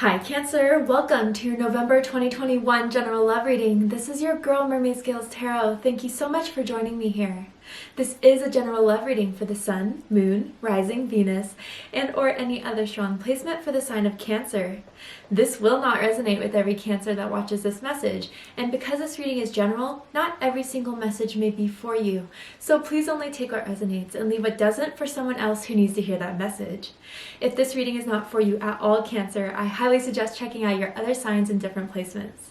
Hi Cancer, welcome to your November 2021 General Love Reading. This is your girl Mermaid Scales Tarot. Thank you so much for joining me here. This is a general love reading for the Sun, Moon, Rising, Venus, and or any other strong placement for the sign of Cancer. This will not resonate with every Cancer that watches this message, and because this reading is general, not every single message may be for you. So please only take what resonates and leave what doesn't for someone else who needs to hear that message. If this reading is not for you at all, Cancer, I highly suggest checking out your other signs in different placements.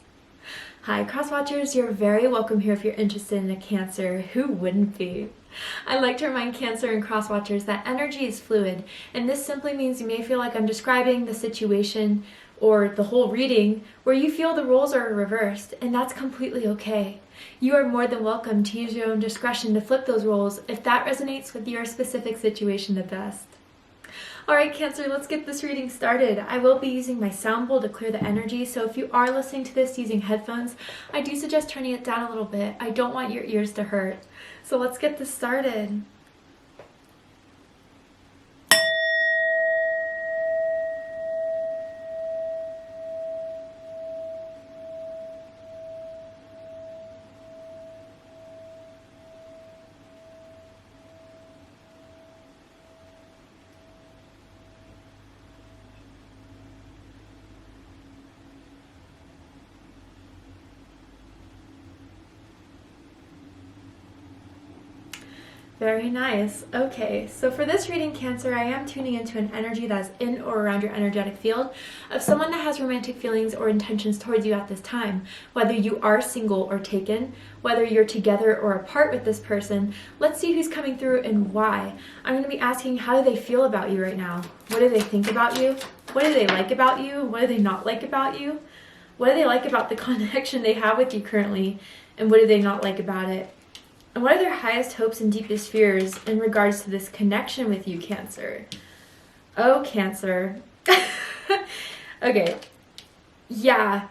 Hi Crosswatchers, you're very welcome here if you're interested in a Cancer. Who wouldn't be? I like to remind Cancer and Crosswatchers that energy is fluid, and this simply means you may feel like I'm describing the situation or the whole reading where you feel the roles are reversed, and that's completely okay. You are more than welcome to use your own discretion to flip those roles if that resonates with your specific situation the best. Alright Cancer, let's get this reading started. I will be using my sound bowl to clear the energy, so if you are listening to this using headphones, I do suggest turning it down a little bit. I don't want your ears to hurt. So let's get this started. Very nice. Okay, so for this reading, Cancer, I am tuning into an energy that's in or around your energetic field of someone that has romantic feelings or intentions towards you at this time. Whether you are single or taken, whether you're together or apart with this person, let's see who's coming through and why. I'm going to be asking, how do they feel about you right now? What do they think about you? What do they like about you? What do they not like about you? What do they like about the connection they have with you currently? And what do they not like about it? And what are their highest hopes and deepest fears in regards to this connection with you, Cancer? Oh, Cancer. Okay. Yeah.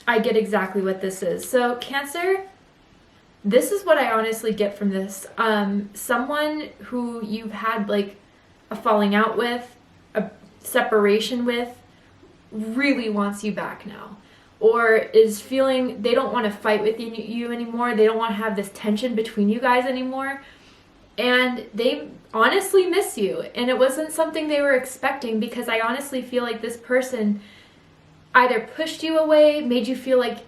I get exactly what this is. So, Cancer, this is what I honestly get from this. Someone who you've had like a falling out with, a separation with, really wants you back now. Or is feeling they don't want to fight with you anymore. They don't want to have this tension between you guys anymore. And they honestly miss you. And it wasn't something they were expecting, because I honestly feel like this person either pushed you away, made you feel like,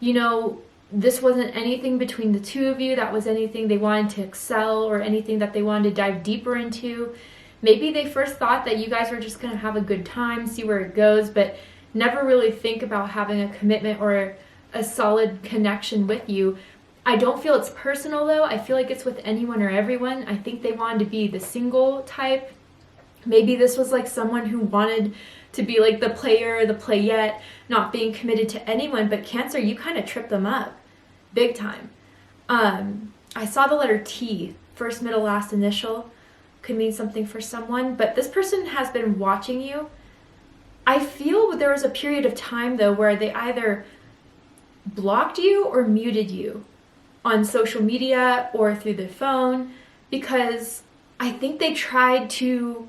you know, this wasn't anything between the two of you, that was anything they wanted to excel or anything that they wanted to dive deeper into. Maybe they first thought that you guys were just going to have a good time, see where it goes, but never really think about having a commitment or a solid connection with you. I don't feel it's personal though. I feel like it's with anyone or everyone. I think they wanted to be the single type. Maybe this was like someone who wanted to be like the player or the playette, not being committed to anyone. But Cancer, you kind of tripped them up big time. I saw the letter T, first, middle, last initial. Could mean something for someone, but this person has been watching you. I feel there was a period of time, though, where they either blocked you or muted you on social media or through their phone, because I think they tried to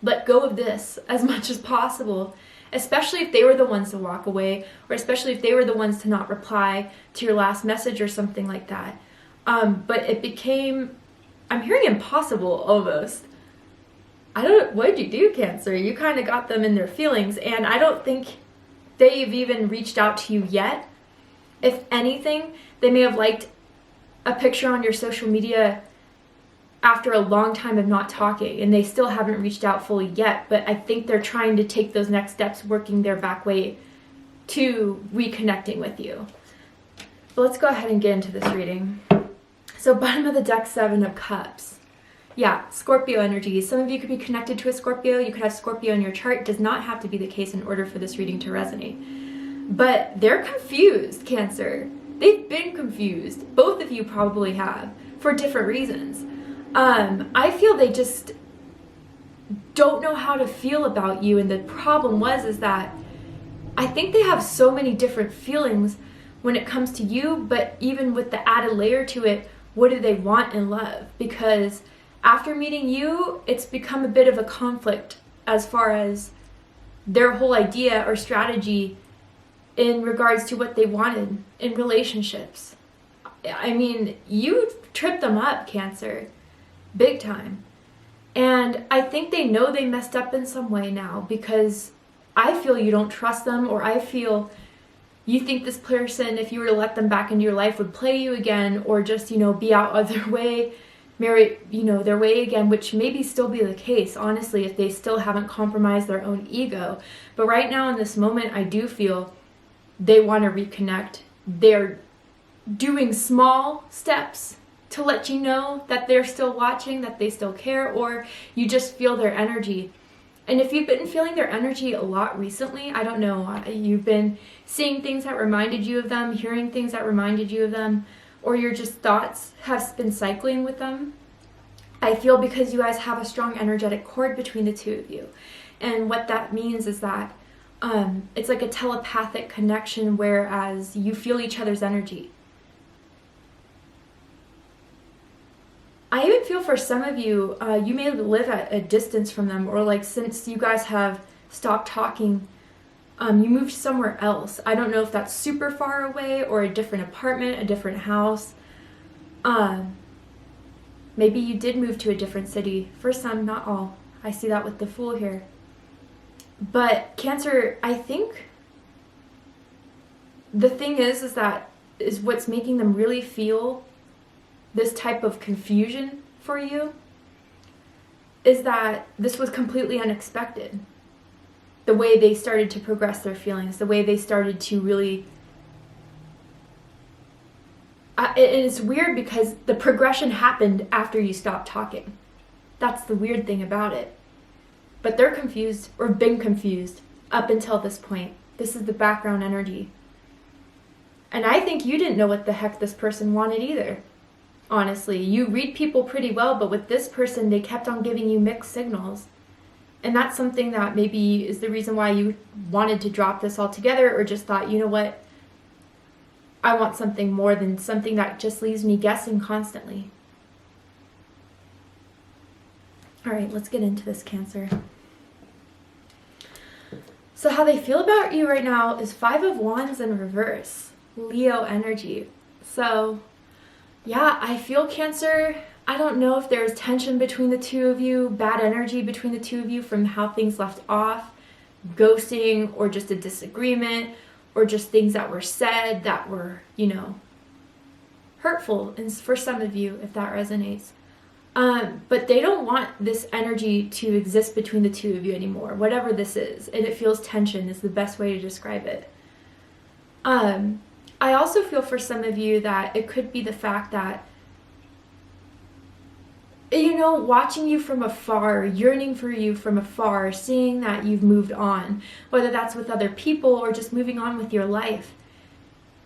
let go of this as much as possible, especially if they were the ones to walk away, or especially if they were the ones to not reply to your last message or something like that. But it became, I'm hearing impossible almost. What'd you do, Cancer? You kind of got them in their feelings, and I don't think they've even reached out to you yet. If anything, they may have liked a picture on your social media after a long time of not talking, and they still haven't reached out fully yet, but I think they're trying to take those next steps, working their back way to reconnecting with you. But let's go ahead and get into this reading. So bottom of the deck, 7 of Cups. Yeah, Scorpio energy. Some of you could be connected to a Scorpio. You could have Scorpio in your chart. It does not have to be the case in order for this reading to resonate. But they're confused, Cancer. They've been confused. Both of you probably have, for different reasons. I feel they just don't know how to feel about you. And the problem is that I think they have so many different feelings when it comes to you. But even with the added layer to it, what do they want in love? Because after meeting you, it's become a bit of a conflict as far as their whole idea or strategy in regards to what they wanted in relationships. I mean, you tripped them up, Cancer, big time. And I think they know they messed up in some way now, because I feel you don't trust them, or I feel you think this person, if you were to let them back into your life, would play you again, or just, be out of their way, marry, their way again, which maybe still be the case, honestly, if they still haven't compromised their own ego. But right now in this moment, I do feel they want to reconnect. They're doing small steps to let you know that they're still watching, that they still care, or you just feel their energy. And if you've been feeling their energy a lot recently, I don't know, you've been seeing things that reminded you of them, hearing things that reminded you of them, or your just thoughts have been cycling with them, I feel because you guys have a strong energetic cord between the two of you. And what that means is that it's like a telepathic connection, whereas you feel each other's energy. I even feel for some of you, you may live at a distance from them, or like since you guys have stopped talking, you moved somewhere else. I don't know if that's super far away or a different apartment, a different house. Maybe you did move to a different city. For some, not all. I see that with the Fool here. But Cancer, I think the thing is that is what's making them really feel this type of confusion for you, is that this was completely unexpected. The way they started to progress their feelings, the way they started to really... it's weird because the progression happened after you stopped talking. That's the weird thing about it. But they're confused, or been confused, up until this point. This is the background energy. And I think you didn't know what the heck this person wanted either. Honestly, you read people pretty well, but with this person, they kept on giving you mixed signals. And that's something that maybe is the reason why you wanted to drop this altogether, or just thought, you know what, I want something more than something that just leaves me guessing constantly. All right, let's get into this, Cancer. So how they feel about you right now is 5 of Wands in reverse, Leo energy. So yeah, I feel, Cancer, I don't know if there's tension between the two of you, bad energy between the two of you from how things left off, ghosting, or just a disagreement, or just things that were said that were, hurtful, and for some of you, if that resonates. But they don't want this energy to exist between the two of you anymore, whatever this is, and it feels tension is the best way to describe it. I also feel for some of you that it could be the fact that, watching you from afar, yearning for you from afar, seeing that you've moved on, whether that's with other people or just moving on with your life,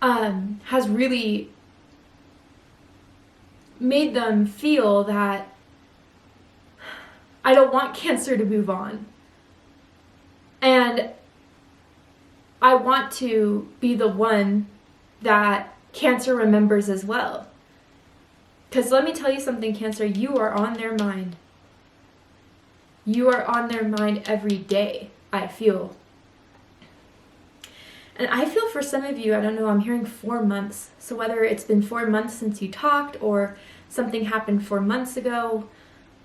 has really made them feel that I don't want Cancer to move on. And I want to be the one that Cancer remembers as well. Because let me tell you something, Cancer, you are on their mind. You are on their mind every day, I feel. And I feel for some of you, I don't know, I'm hearing 4 months. So whether it's been 4 months since you talked, or something happened 4 months ago,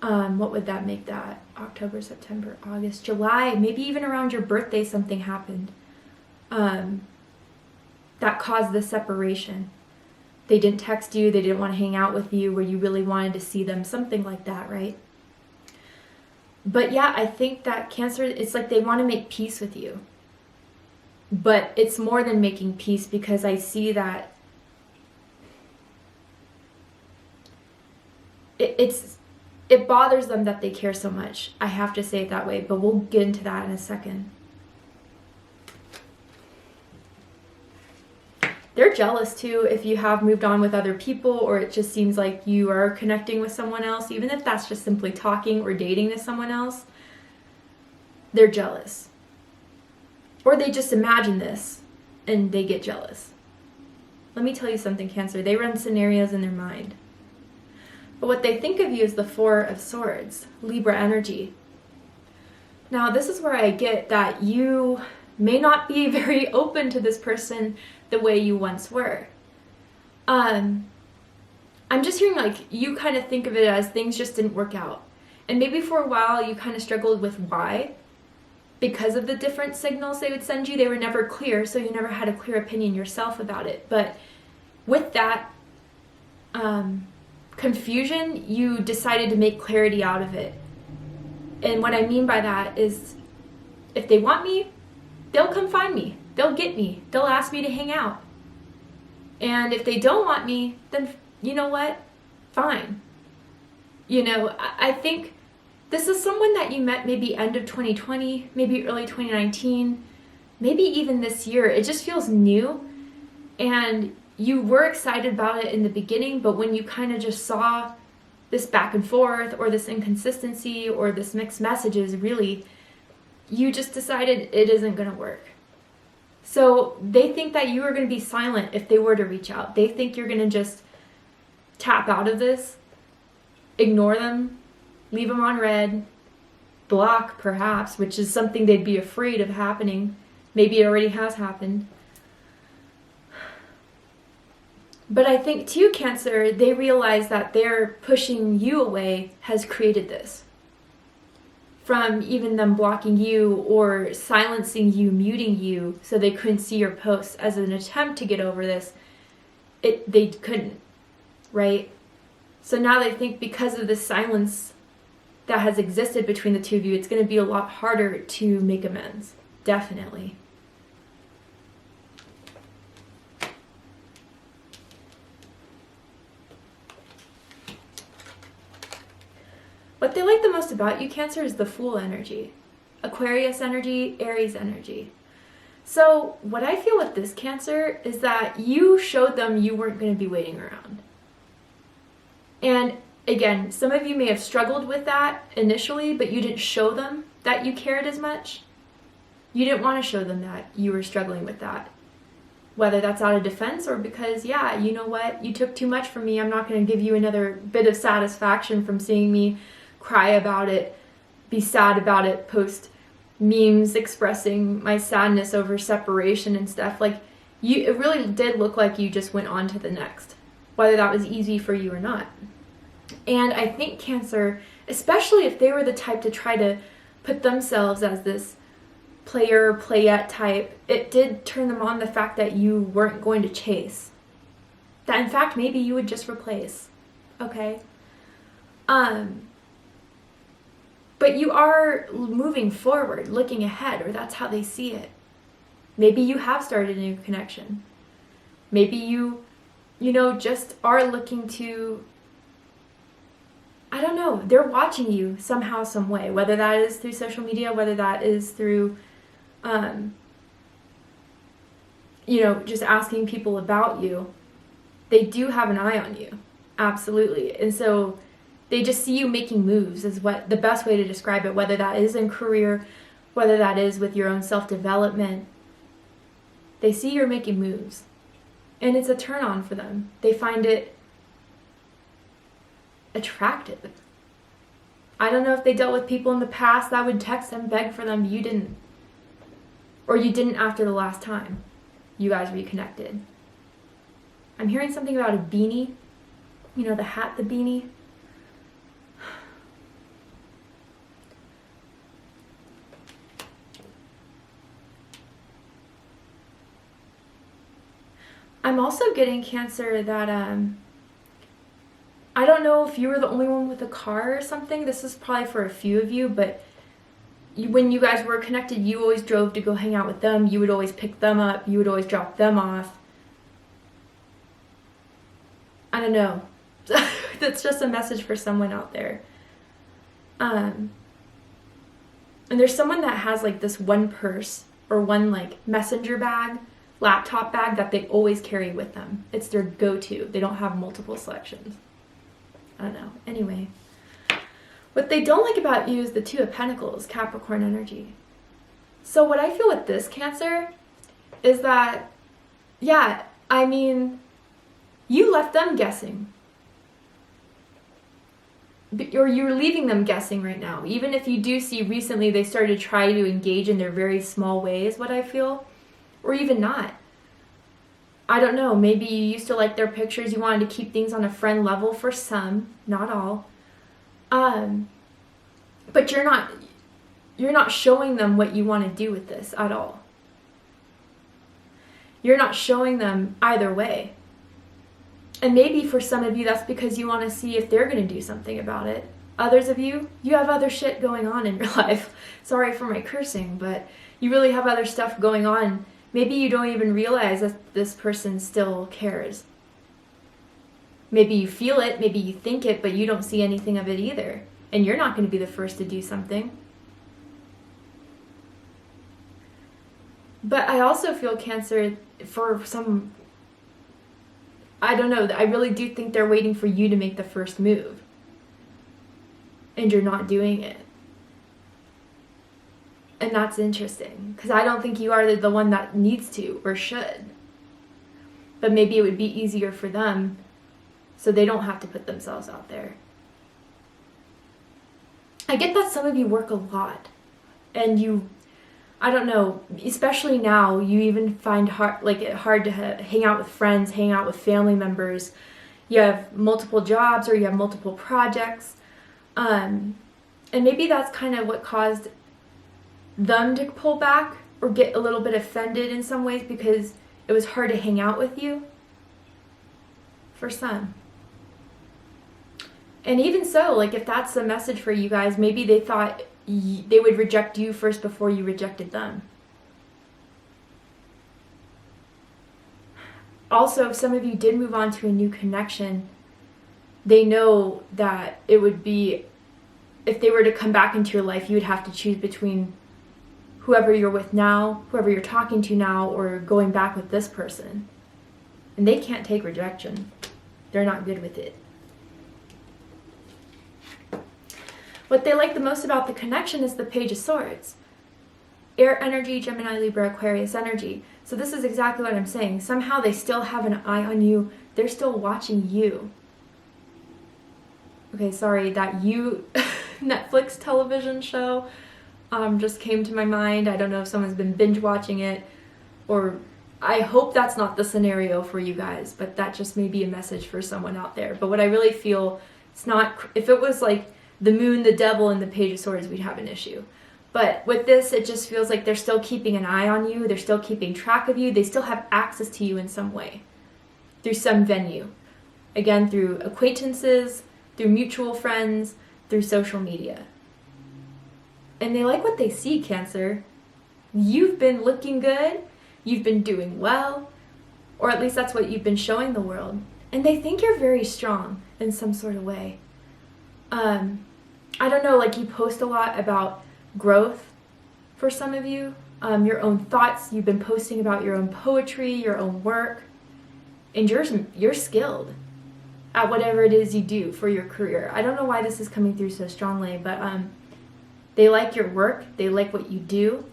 what would that make that? October, September, August, July, maybe even around your birthday something happened that caused the separation. They didn't text you, they didn't want to hang out with you where you really wanted to see them, something like that, right? But yeah, I think that Cancer, it's like they want to make peace with you. But it's more than making peace, because I see that it bothers them that they care so much. I have to say it that way, but we'll get into that in a second. They're jealous too if you have moved on with other people, or it just seems like you are connecting with someone else, even if that's just simply talking or dating to someone else. They're jealous. Or they just imagine this and they get jealous. Let me tell you something, Cancer. They run scenarios in their mind. But what they think of you is the 4 of Swords, Libra energy. Now, this is where I get that you may not be very open to this person the way you once were. I'm just hearing like you kind of think of it as things just didn't work out. And maybe for a while you kind of struggled with why. Because of the different signals they would send you, they were never clear, so you never had a clear opinion yourself about it. But with that confusion, you decided to make clarity out of it. And what I mean by that is, if they want me, they'll come find me. They'll get me. They'll ask me to hang out. And if they don't want me, then you know what? Fine. You know, I think this is someone that you met maybe end of 2020, maybe early 2019, maybe even this year. It just feels new. And you were excited about it in the beginning, but when you kind of just saw this back and forth or this inconsistency or this mixed messages, really, you just decided it isn't going to work. So they think that you are going to be silent if they were to reach out. They think you're going to just tap out of this, ignore them, leave them on red, block perhaps, which is something they'd be afraid of happening. Maybe it already has happened. But I think too, Cancer, they realize that they're pushing you away has created this. From even them blocking you or silencing you, muting you, so they couldn't see your posts as an attempt to get over this, they couldn't, right? So now they think because of the silence that has existed between the two of you, it's going to be a lot harder to make amends. Definitely. What they like the most about you, Cancer, is the Fool energy. Aquarius energy, Aries energy. So what I feel with this, Cancer, is that you showed them you weren't going to be waiting around. And again, some of you may have struggled with that initially, but you didn't show them that you cared as much. You didn't want to show them that you were struggling with that. Whether that's out of defense or because, yeah, you know what, you took too much from me. I'm not going to give you another bit of satisfaction from seeing me cry about it, be sad about it, post memes expressing my sadness over separation and stuff. Like, it really did look like you just went on to the next, whether that was easy for you or not. And I think, Cancer, especially if they were the type to try to put themselves as this player, playette type, it did turn them on the fact that you weren't going to chase. That in fact, maybe you would just replace. Okay? But you are moving forward, looking ahead, or that's how they see it. Maybe you have started a new connection. Maybe you just are looking to, I don't know, they're watching you somehow, some way, whether that is through social media, whether that is through, just asking people about you. They do have an eye on you. Absolutely. And so they just see you making moves is what the best way to describe it, whether that is in career, whether that is with your own self-development. They see you're making moves. And it's a turn on for them. They find it attractive. I don't know if they dealt with people in the past that would text them, beg for them. You didn't. Or you didn't after the last time you guys reconnected. I'm hearing something about a beanie. You know, the hat, the beanie. I'm also getting, Cancer, that I don't know if you were the only one with a car or something. This is probably for a few of you, but when you guys were connected, you always drove to go hang out with them. You would always pick them up. You would always drop them off. I don't know. That's just a message for someone out there. And there's someone that has like this one purse or one like messenger bag, laptop bag that they always carry with them. It's their go-to. They don't have multiple selections. I don't know. Anyway, what they don't like about you is the Two of Pentacles, Capricorn energy. So what I feel with this, Cancer, is that, yeah, I mean, you left them guessing. or you're leaving them guessing right now. Even if you do see recently they started to try to engage in their very small ways, what I feel, or even not. I don't know, maybe you used to like their pictures, you wanted to keep things on a friend level for some, not all. But you're not showing them what you want to do with this at all. You're not showing them either way. And maybe for some of you, that's because you want to see if they're going to do something about it. Others of you, you have other shit going on in your life. Sorry for my cursing, but you really have other stuff going on. Maybe you don't even realize that this person still cares. Maybe you feel it, maybe you think it, but you don't see anything of it either. And you're not going to be the first to do something. But I also feel, Cancer, for some, I don't know, I really do think they're waiting for you to make the first move. And you're not doing it. And that's interesting, because I don't think you are the one that needs to or should. But maybe it would be easier for them so they don't have to put themselves out there. I get that some of you work a lot, and you, I don't know, especially now, you even find it hard to hang out with friends, hang out with family members. You have multiple jobs or you have multiple projects. And maybe that's kind of what caused them to pull back or get a little bit offended in some ways, because it was hard to hang out with you for some. And even so, like, if that's the message for you guys, maybe they thought they would reject you first before you rejected them. Also, if some of you did move on to a new connection, they know that it would be, if they were to come back into your life, you would have to choose between whoever you're with now, whoever you're talking to now, or going back with this person. And they can't take rejection. They're not good with it. What they like the most about the connection is the Page of Swords. Air energy, Gemini, Libra, Aquarius energy. So this is exactly what I'm saying. Somehow they still have an eye on you. They're still watching you. Okay, sorry, that Netflix television show just came to my mind. I don't know if someone's been binge watching it, or I hope that's not the scenario for you guys, but that just may be a message for someone out there. But what I really feel, it's not, if it was like the moon, the devil, and the Page of Swords, we'd have an issue. But with this, it just feels like they're still keeping an eye on you. They're still keeping track of you. They still have access to you in some way, through some venue. Again, through acquaintances, through mutual friends, through social media. And they like what they see, Cancer. You've been looking good. You've been doing well. Or at least that's what you've been showing the world. And they think you're very strong in some sort of way. I don't know, like, you post a lot about growth for some of you. Your own thoughts. You've been posting about your own poetry, your own work. And you're skilled at whatever it is you do for your career. I don't know why this is coming through so strongly, but they like your work. They like what you do.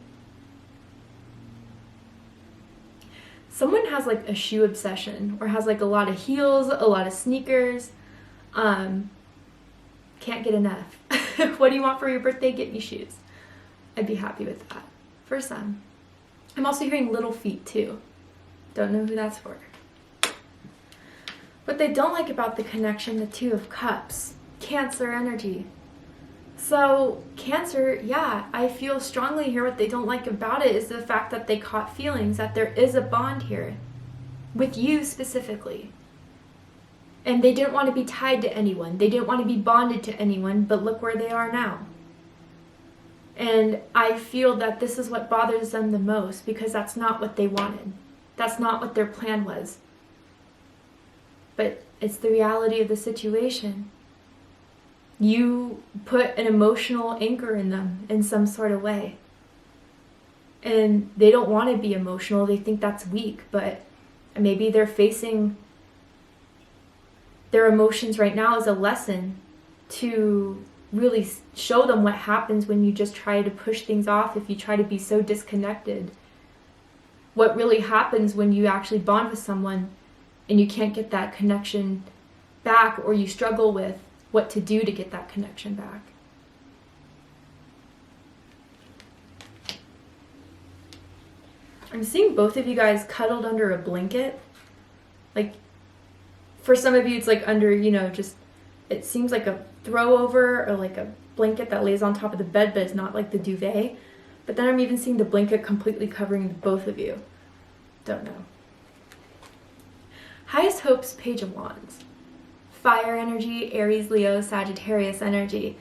Someone has like a shoe obsession, or has like a lot of heels, a lot of sneakers. Can't get enough. What do you want for your birthday? Get me shoes. I'd be happy with that. For some. I'm also hearing little feet too. Don't know who that's for. What they don't like about the connection, the Two of Cups. Cancer energy. So, Cancer, yeah, I feel strongly here what they don't like about it is the fact that they caught feelings, that there is a bond here. With you specifically. And they didn't want to be tied to anyone. They didn't want to be bonded to anyone, but look where they are now. And I feel that this is what bothers them the most, because that's not what they wanted. That's not what their plan was. But it's the reality of the situation. You put an emotional anchor in them in some sort of way. And they don't want to be emotional. They think that's weak, but maybe they're facing their emotions right now as a lesson to really show them what happens when you just try to push things off, if you try to be so disconnected. What really happens when you actually bond with someone and you can't get that connection back, or you struggle with what to do to get that connection back. I'm seeing both of you guys cuddled under a blanket. Like, for some of you, it's like under, you know, just, it seems like a throw over or like a blanket that lays on top of the bed, but it's not like the duvet. But then I'm even seeing the blanket completely covering both of you. Don't know. Highest Hopes, Page of Wands. Fire energy, Aries, Leo, Sagittarius energy.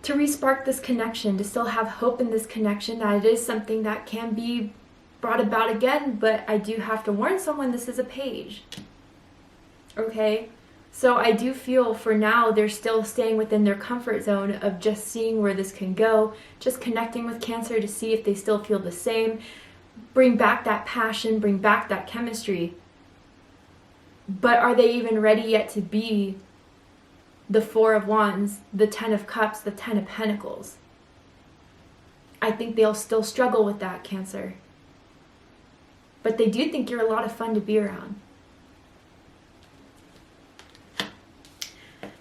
To re-spark this connection, to still have hope in this connection, that it is something that can be brought about again, but I do have to warn someone, this is a page. Okay? So I do feel for now they're still staying within their comfort zone of just seeing where this can go, just connecting with Cancer to see if they still feel the same, bring back that passion, bring back that chemistry. But are they even ready yet to be the Four of Wands, the Ten of Cups, the Ten of Pentacles? I think they'll still struggle with that, Cancer. But they do think you're a lot of fun to be around.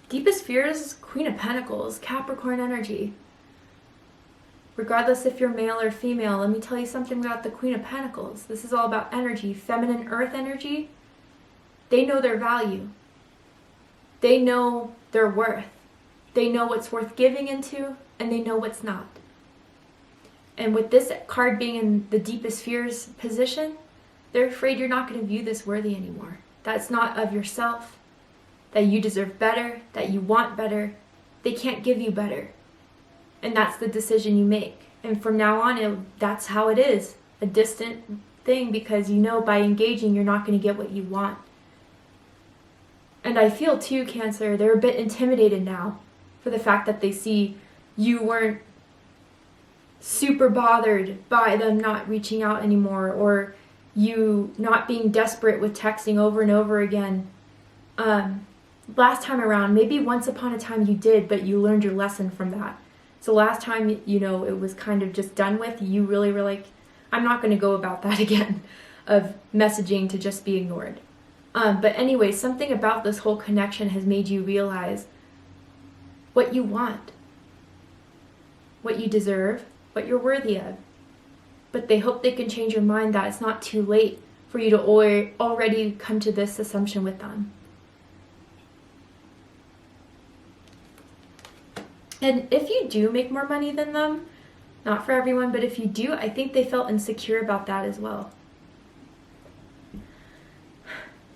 Deepest fears, Queen of Pentacles, Capricorn energy. Regardless if you're male or female, let me tell you something about the Queen of Pentacles. This is all about energy, feminine earth energy. They know their value. They know their worth. They know what's worth giving into, and they know what's not. And with this card being in the deepest fears position, they're afraid you're not going to view this worthy anymore. That's not of yourself, that you deserve better, that you want better. They can't give you better. And that's the decision you make. And from now on, that's how it is. A distant thing, because you know by engaging, you're not going to get what you want. And I feel too, Cancer, they're a bit intimidated now for the fact that they see you weren't super bothered by them not reaching out anymore, or you not being desperate with texting over and over again. Last time around, maybe once upon a time you did, but you learned your lesson from that. So last time, you know, it was kind of just done with, you really were like, I'm not going to go about that again, of messaging to just be ignored. But anyway, something about this whole connection has made you realize what you want, what you deserve, what you're worthy of. But they hope they can change your mind, that it's not too late for you to already come to this assumption with them. And if you do make more money than them, not for everyone, but if you do, I think they felt insecure about that as well.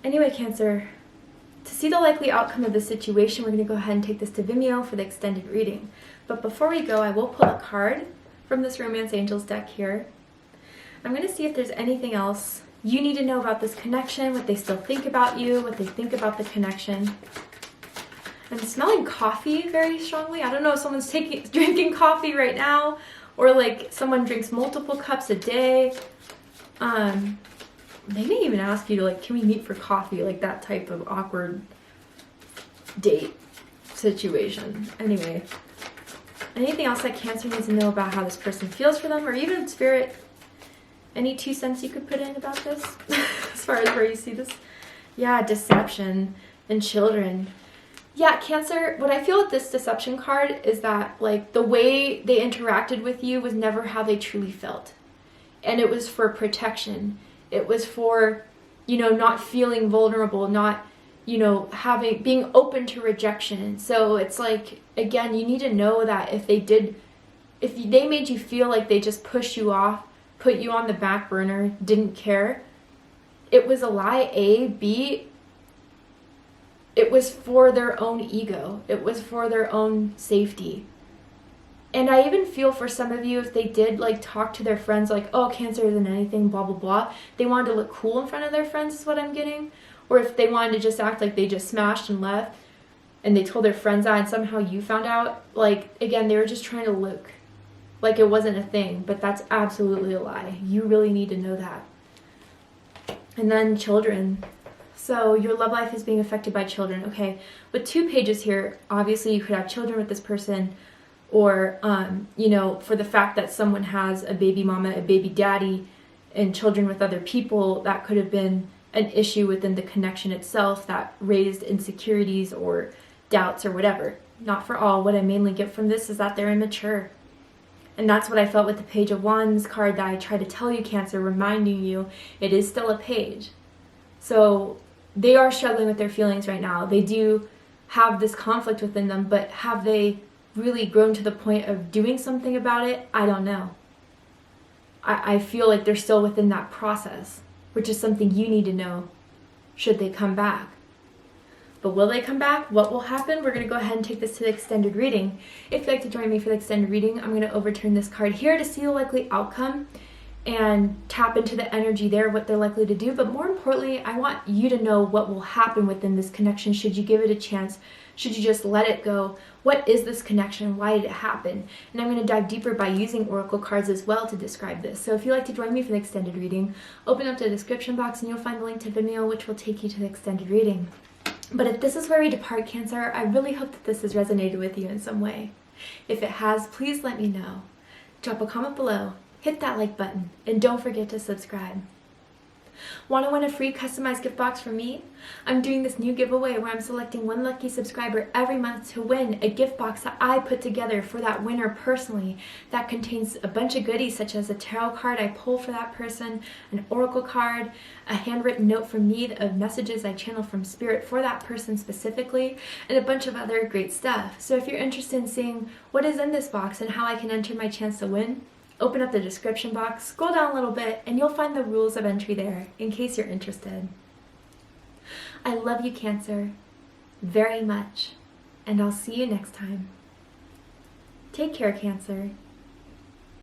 Anyway, Cancer, to see the likely outcome of the situation, we're going to go ahead and take this to Vimeo for the extended reading. But before we go, I will pull a card from this Romance Angels deck here. I'm going to see if there's anything else you need to know about this connection, what they still think about you, what they think about the connection. I'm smelling coffee very strongly. I don't know if someone's drinking coffee right now, or like someone drinks multiple cups a day. They may even ask you to, like, can we meet for coffee? Like that type of awkward date situation. Anyway, anything else that Cancer needs to know about how this person feels for them, or even Spirit, any 2 cents you could put in about this as far as where you see this? Yeah, deception and children. Yeah, Cancer, what I feel with this deception card is that, like, the way they interacted with you was never how they truly felt. And it was for protection. It was for, you know, not feeling vulnerable, not, you know, being open to rejection. So it's like, again, you need to know that if they made you feel like they just pushed you off, put you on the back burner, didn't care, it was a lie, A. B, it was for their own ego. It was for their own safety. And I even feel for some of you, if they did, like, talk to their friends, like, oh, Cancer isn't anything, blah, blah, blah. They wanted to look cool in front of their friends is what I'm getting. Or if they wanted to just act like they just smashed and left, and they told their friends that, and somehow you found out, like, again, they were just trying to look like it wasn't a thing. But that's absolutely a lie. You really need to know that. And then children. So your love life is being affected by children. Okay, with 2 pages here, obviously you could have children with this person, or, you know, for the fact that someone has a baby mama, a baby daddy, and children with other people, that could have been an issue within the connection itself that raised insecurities or doubts or whatever. Not for all. What I mainly get from this is that they're immature. And that's what I felt with the Page of Wands card that I try to tell you, Cancer, reminding you it is still a page. So they are struggling with their feelings right now. They do have this conflict within them, but have they really grown to the point of doing something about it? I don't know. I feel like they're still within that process, which is something you need to know should they come back. But will they come back? What will happen? We're going to go ahead and take this to the extended reading. If you'd like to join me for the extended reading, I'm going to overturn this card here to see the likely outcome and tap into the energy there, what they're likely to do. But more importantly, I want you to know what will happen within this connection. Should you give it a chance? Should you just let it go? What is this connection? Why did it happen? And I'm going to dive deeper by using oracle cards as well to describe this. So if you'd like to join me for the extended reading, open up the description box and you'll find the link to Vimeo, which will take you to the extended reading. But if this is where we depart, Cancer, I really hope that this has resonated with you in some way. If it has, please let me know. Drop a comment below, hit that like button, and don't forget to subscribe. Want to win a free customized gift box from me? I'm doing this new giveaway where I'm selecting one lucky subscriber every month to win a gift box that I put together for that winner personally. That contains a bunch of goodies such as a tarot card I pull for that person, an oracle card, a handwritten note from me of messages I channel from spirit for that person specifically, and a bunch of other great stuff. So if you're interested in seeing what is in this box and how I can enter my chance to win, open up the description box, scroll down a little bit, and you'll find the rules of entry there in case you're interested. I love you, Cancer, very much, and I'll see you next time. Take care, Cancer.